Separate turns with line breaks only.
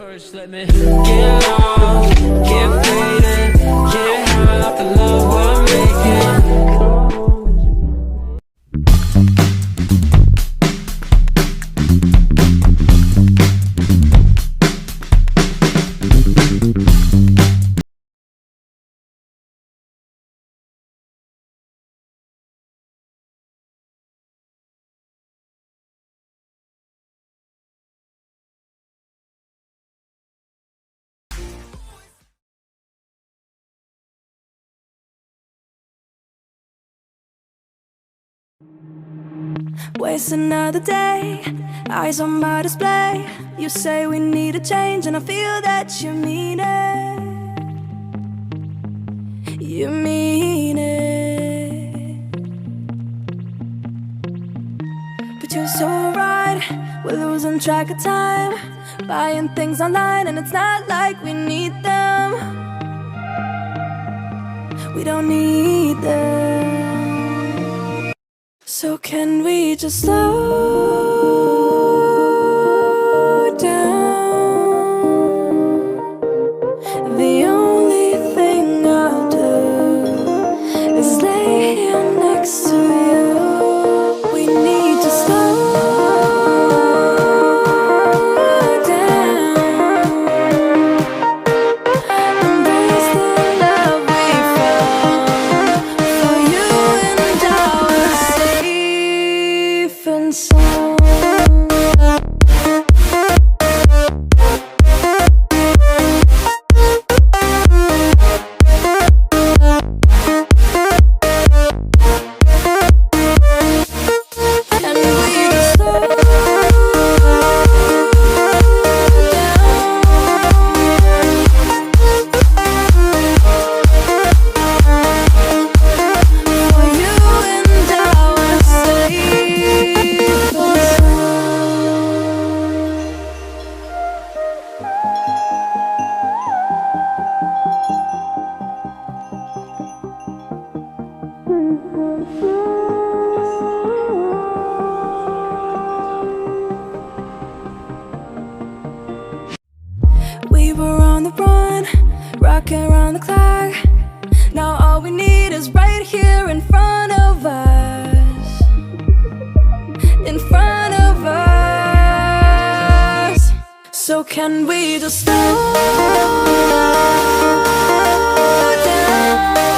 First, let me get lost, get faded, get high off the love we're making.
Waste another day, eyes on my display. You say we need a change and I feel that you mean it. You mean it. But you're so right, we're losing track of time, buying things online and it's not like we need them. We don't need them. So can we just slow down? The only thing I'll do is lay here next to you. We need to slow down. Embrace the love we found for you and our safe and sound. And we just slow down for you and our safe and we were on the run, rocking around the clock. Now all we need is right here in front of us. In front of us. So can we just slow down?